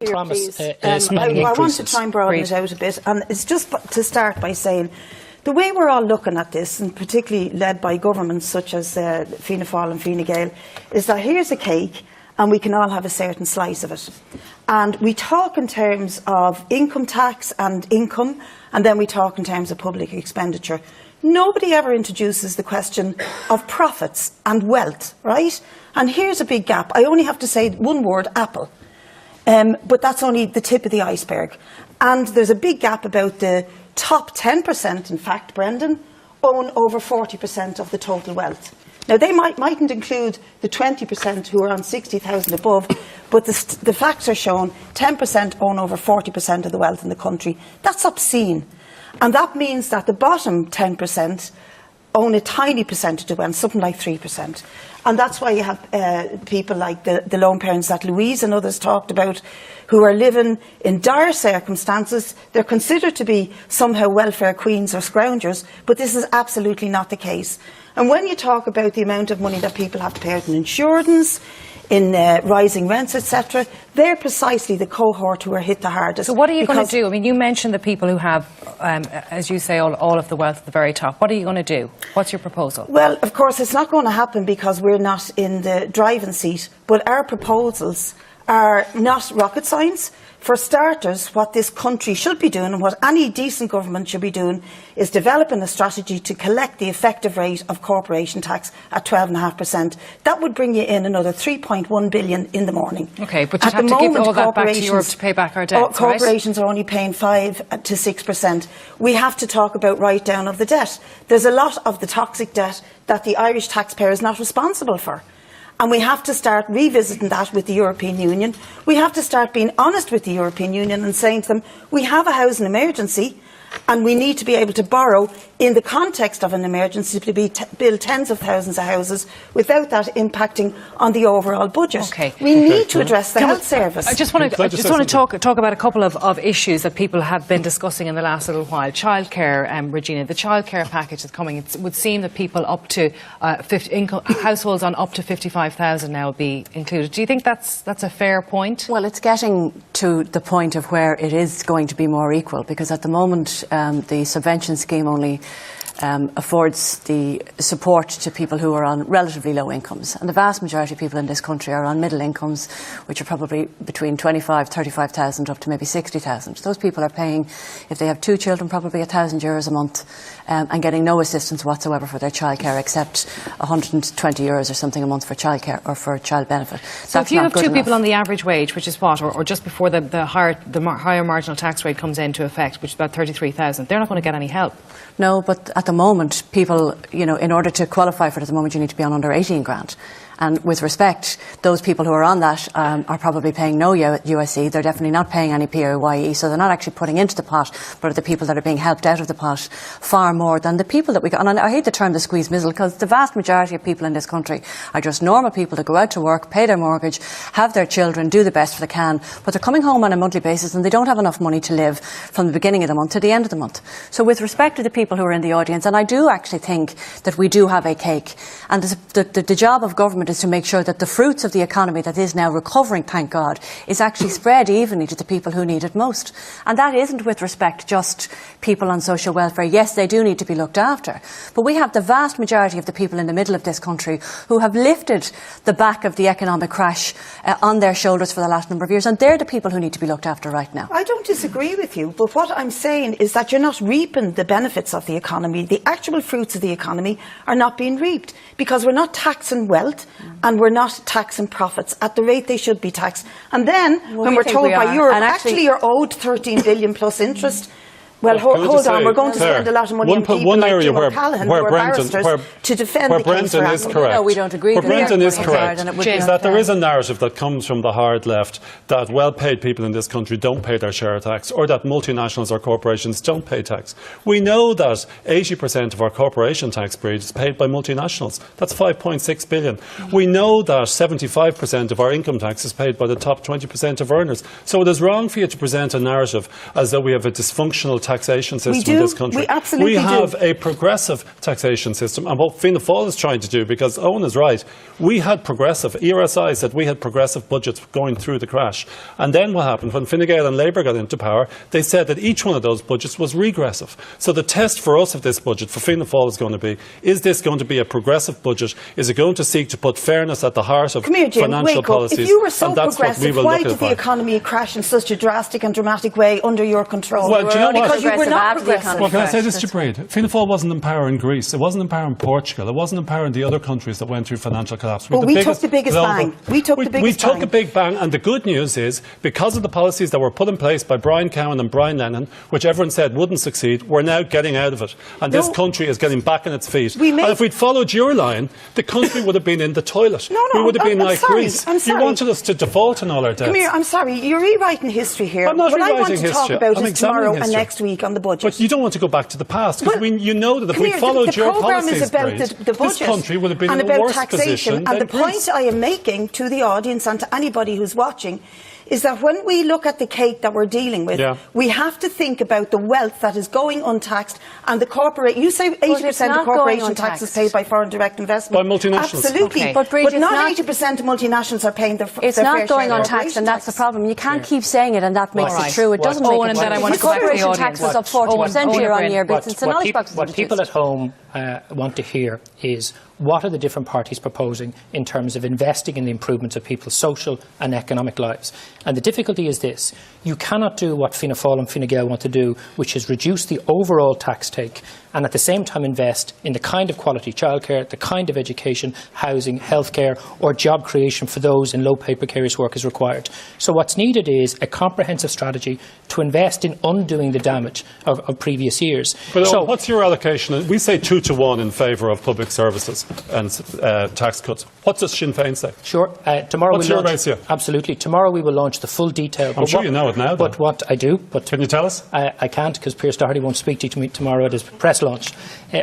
promise. I want to try and broaden it out a bit, and it's just to start by saying the way we're all looking at this, and particularly led by governments such as Fianna Fáil and Fine Gael, is that here's a cake and we can all have a certain slice of it. And we talk in terms of income tax and income, and then we talk in terms of public expenditure. Nobody ever introduces the question of profits and wealth, right? And here's a big gap. I only have to say one word, Apple. But that's only the tip of the iceberg. And there's a big gap about the top 10%, in fact, Brendan, own over 40% of the total wealth. Now, they mightn't include the 20% who are on 60,000 above, but the facts are shown 10% own over 40% of the wealth in the country. That's obscene. And that means that the bottom 10% own a tiny percentage of wealth, something like 3%. And that's why you have people like the lone parents that Louise and others talked about, who are living in dire circumstances. They're considered to be somehow welfare queens or scroungers, but this is absolutely not the case. And when you talk about the amount of money that people have to pay out in insurance, in rising rents, etc., they're precisely the cohort who are hit the hardest. So what are you going to do? I mean, you mentioned the people who have, as you say, all of the wealth at the very top. What are you going to do? What's your proposal? Well, of course, it's not going to happen because we're not in the driving seat, but our proposals are not rocket science. For starters, what this country should be doing, and what any decent government should be doing, is developing a strategy to collect the effective rate of corporation tax at 12.5%. That would bring you in another 3.1 billion in the morning. OK, but you'd have to give all that back to Europe to pay back our debts, corporations are only paying 5 to 6%. We have to talk about write-down of the debt. There's a lot of the toxic debt that the Irish taxpayer is not responsible for. And we have to start revisiting that with the European Union. We have to start being honest with the European Union and saying to them, we have a housing emergency and we need to be able to borrow in the context of an emergency to build tens of thousands of houses without that impacting on the overall budget. Okay. We need to address the health service. I just want to talk about a couple of issues that people have been discussing in the last little while. Childcare, Regina, the childcare package that's coming, it would seem that people up to households on up to 55,000 now will be included. Do you think that's a fair point? Well, it's getting to the point of where it is going to be more equal, because at the moment the subvention scheme only affords the support to people who are on relatively low incomes. And the vast majority of people in this country are on middle incomes, which are probably between 25,000, 35,000 up to maybe 60,000. Those people are paying, if they have 2 children, probably €1,000 a month and getting no assistance whatsoever for their childcare except €120 or something a month for childcare or for child benefit. So if you have 2 people on the average wage, which is what, or just before the higher marginal tax rate comes into effect, which is about 33,000, they're not going to get any help. No, but at the moment, people, in order to qualify for it at the moment, you need to be on under 18 grand. And with respect, those people who are on that are probably paying no USE. They're definitely not paying any PAYE, so they're not actually putting into the pot, but are the people that are being helped out of the pot far more than the people that we got. And I hate the term the squeeze mizzle, because the vast majority of people in this country are just normal people that go out to work, pay their mortgage, have their children, do the best they can, but they're coming home on a monthly basis and they don't have enough money to live from the beginning of the month to the end of the month. So with respect to the people who are in the audience, and I do actually think that we do have a cake, and the job of government is to make sure that the fruits of the economy that is now recovering, thank God, is actually spread evenly to the people who need it most. And that isn't with respect just people on social welfare. Yes, they do need to be looked after. But we have the vast majority of the people in the middle of this country who have lifted the back of the economic crash on their shoulders for the last number of years. And they're the people who need to be looked after right now. I don't disagree with you, but what I'm saying is that you're not reaping the benefits of the economy. The actual fruits of the economy are not being reaped because we're not taxing wealth and we're not taxing profits at the rate they should be taxed. And then, when we're told by Europe, actually you're owed 13 billion plus interest. Well, hold on, we're going to spend a lot of money on people like Jim O'Callaghan, who are barristers, to defend the case for is correct. No, we don't agree. Where Brendan is correct is that there is a narrative that comes from the hard left that well-paid people in this country don't pay their share of tax, or that multinationals or corporations don't pay tax. We know that 80% of our corporation tax breed is paid by multinationals. That's 5.6 billion. We know that 75% of our income tax is paid by the top 20% of earners. So it is wrong for you to present a narrative as though we have a dysfunctional taxation system in this country. We absolutely have a progressive taxation system. And what Fianna Fáil is trying to do, because Owen is right, we had progressive, ERSI said we had progressive budgets going through the crash. And then what happened, when Fine Gael and Labour got into power, they said that each one of those budgets was regressive. So the test for us of this budget, for Fianna Fáil, is going to be, is this going to be a progressive budget? Is it going to seek to put fairness at the heart of financial policies? If you were so progressive, why did the economy crash in such a drastic and dramatic way under your control? Well, do you know because you were not progressive. Well, can I say this to Brid? Fianna Fáil wasn't in power in Greece. It wasn't in power in Portugal. It wasn't in power in the other countries that went through financial collapse. Well, we took the biggest bang. We took a big bang, and the good news is, because of the policies that were put in place by Brian Cowan and Brian Lennon, which everyone said wouldn't succeed, we're now getting out of it. And this country is getting back on its feet. And if we'd followed your line, the country would have been in the toilet. We would have been like Greece. You wanted us to default on all our debts. Come here, I'm sorry, you're rewriting history here. I'm not what rewriting I want to history. talk about is tomorrow and next week on the budget. But you don't want to go back to the past, because you know that if we followed your policies, this country would have been in a worse position. And the point I am making to the audience and to anybody who's watching is that when we look at the cake that we're dealing with, we have to think about the wealth that is going untaxed and the corporate. You say 80% of corporation tax is paid by foreign direct investment. By multinationals. Absolutely. Okay. But not 80% of multinationals are paying their fair share. It's not going untaxed, and that's the problem. You can't keep saying it, and that makes it true. It doesn't make it true. And then I want to go back to the audience. Corporation tax was up 40% year on year, but it's an what people at home want to hear is, what are the different parties proposing in terms of investing in the improvements of people's social and economic lives? And the difficulty is this: you cannot do what Fianna Fáil and Fine Gael want to do, which is reduce the overall tax take and at the same time invest in the kind of quality childcare, the kind of education, housing, healthcare or job creation for those in low-paid precarious work is required. So what's needed is a comprehensive strategy to invest in undoing the damage of previous years. But so, what's your allocation? We say 2-to-1 in favour of public services and tax cuts. What does Sinn Féin say? Sure. Tomorrow what's your ratio? Absolutely. Tomorrow we will launch the full detail. I'm sure you know it now. But what I do. But can you tell us? I can't, because Pierce Doherty won't speak to me tomorrow at his press launch.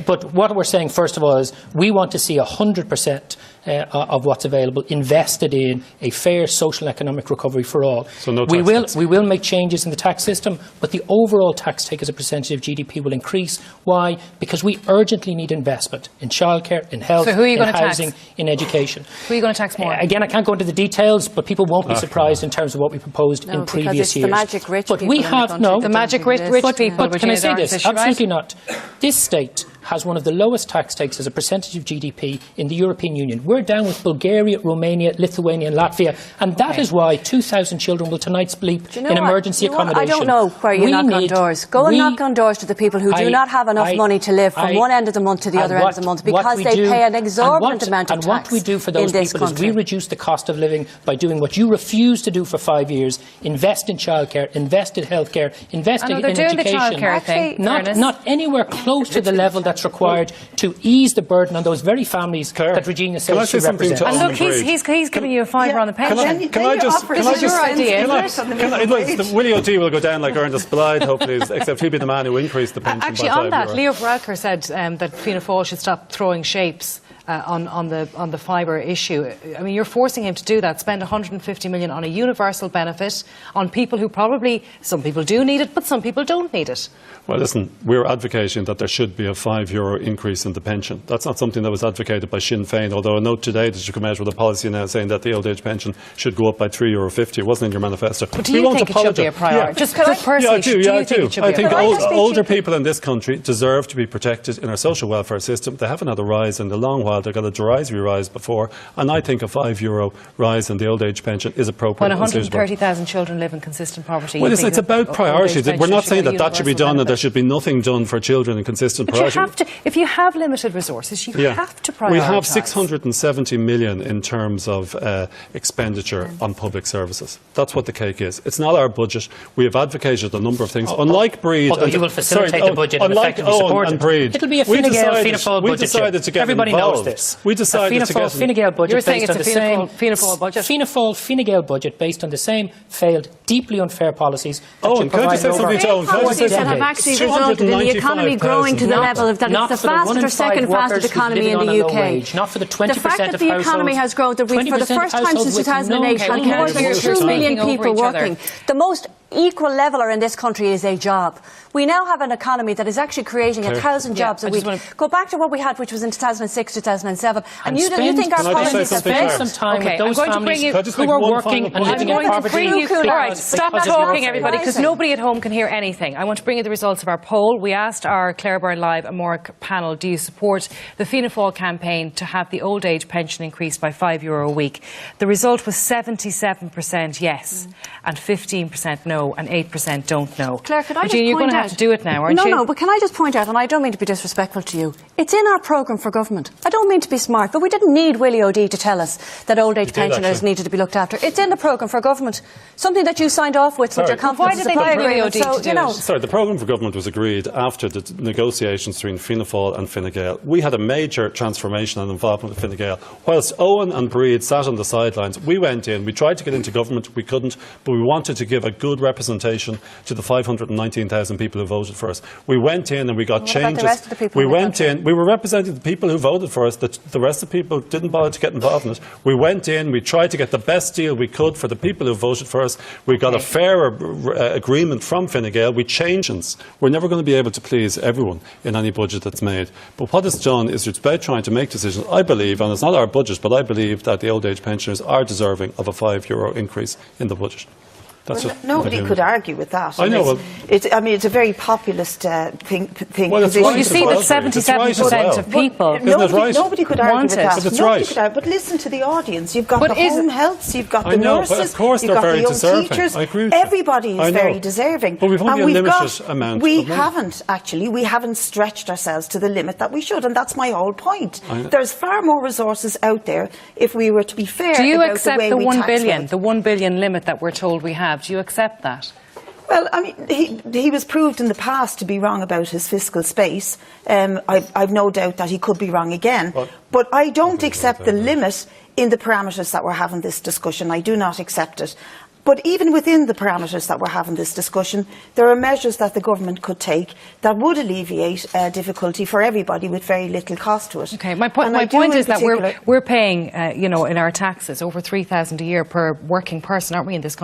But what we're saying, first of all, is we want to see 100% of what's available invested in a fair social and economic recovery for all. So no tax cuts. We will make changes in the tax system, but the overall tax take as a percentage of GDP will increase. Why? Because we urgently need investment in childcare, in health, in housing, in education. Who are you going to tax more? Again, I can't go into the details, but people won't be surprised in terms of what we proposed in previous years. The magic rich but people we have the magic rich people. But can I say this? Absolutely not. This state has one of the lowest tax takes as a percentage of GDP in the European Union. We're down with Bulgaria, Romania, Lithuania and Latvia, and that is why 2,000 children will tonight sleep in emergency accommodation. I don't know where you knock on doors. Go and knock on doors to the people who do not have enough money to live from one end of the month to the other end of the month, because they pay an exorbitant amount of tax. And what we do for those people is we reduce the cost of living by doing what you refuse to do for 5 years: invest in childcare, invest in healthcare, invest in education. The childcare thing. Not anywhere close to the level that's required to ease the burden on those very families that Regina says she represents. And look, he's giving you a fiver on the pension. Can I just... This is your idea, isn't it? Willie O'D will go down like Ernest Blythe, hopefully, except he'll be the man who increased the pension Actually, by on that, €5. Leo Varadkar said that Fianna Fáil should stop throwing shapes on the fibre issue. I mean, you're forcing him to do that, spend 150 million on a universal benefit on people who probably, some people do need it, but some people don't need it. Well, listen, we're advocating that there should be a €5 increase in the pension. That's not something that was advocated by Sinn Féin, although I note today that you come out with a policy now saying that the old age pension should go up by €3.50. It wasn't in your manifesto. But do you think it should be a priority? Yeah. Just personally, I do. I think older people in this country deserve to be protected in our social welfare system. They haven't had a rise in a long while. They got a derisory rise before, and I think a €5 rise in the old age pension is appropriate. When 130,000 children live in consistent poverty. Well, it's about priority. We're not saying that should be done and there should be nothing done for children in consistent priority. You have to, if you have limited resources, you have to prioritise. We have 670 million in terms of expenditure on public services. That's what the cake is. It's not our budget. We have advocated a number of things. Unlike Brid, although you will facilitate the budget and effectively support it. Brid, it'll be a Fine Gael Fianna Fáil budget. We decided to get Everybody involved. knows this. We decided to get Fine Gael budget. You're saying it's a Fianna Fáil budget. Fine Gael budget based on the same failed deeply unfair policies that Oh, you and can I just say provided something to Owen? Can I just say Policies that have actually resulted in the economy growing to the level of that it's the fastest or second fastest economy in the UK. Not for the 20% The fact that of the households, economy has grown, that we, for the 20% first time since 2008, had income. more than We're 2 million talking over people each other. working. The most equal leveler in this country is a job. We now have an economy that is actually creating 1,000 jobs a week. Go back to what we had, which was in 2006, 2007, and you think our policies are fair? Spend some time with those families who are working and living in poverty. All right, stop talking, everybody, because nobody at home can hear anything. I want to bring you the results of our poll. We asked our Claire Byrne Live and Morrick panel, do you support the Fianna Fáil campaign to have the old age pension increased by €5 a week? The result was 77% yes, and 15% no, and 8% don't know. Claire, could I just You're going point to have out- to do it now, aren't you? No, but can I just point out, and I don't mean to be disrespectful to you, it's in our programme for government. I don't mean to be smart, but we didn't need Willie O'D to tell us that old age pensioners needed to be looked after. It's in the programme for government. Something that you signed off with your confidence supply agreement. Sorry, the programme for government was agreed after the negotiations between Fianna Fáil and Fine Gael. We had a major transformation and involvement with Fine Gael. Whilst Owen and Brid sat on the sidelines, we went in, we tried to get into government, we couldn't, but we wanted to give a good representation to the 519,000 people who voted for us. We went in and we got changes. The rest of the people we went in, we were representing the people who voted for us, the rest of the people didn't bother to get involved in it. We went in, we tried to get the best deal we could for the people who voted for us. We got a fairer agreement from Fine Gael. We changed. We're never going to be able to please everyone in any budget that's made. But what it's done is it's about trying to make decisions. I believe, and it's not our budget, but I believe that the old age pensioners are deserving of a €5 increase in the budget. Nobody could argue with that. I know. It's a very populist thing. Well, it's right you see that 77% of people nobody could argue with that. But it's right. But listen to the audience. You've got the home healths, you've got the nurses, but of course you've got they're the very young deserving. teachers. I agree with Everybody you. is very deserving. But we've only a limited amount. We haven't stretched ourselves to the limit that we should, and that's my whole point. There's far more resources out there if we were to be fair. Do you about accept the way we tax them. the 1 billion limit that we're told we have? Do you accept that? Well, I mean, he was proved in the past to be wrong about his fiscal space. I've no doubt that he could be wrong again. But I don't accept the limit in the parameters that we're having this discussion. I do not accept it. But even within the parameters that we're having this discussion, there are measures that the government could take that would alleviate difficulty for everybody with very little cost to it. Okay, my point is that we're paying, in our taxes over 3,000 a year per working person, aren't we, in this country?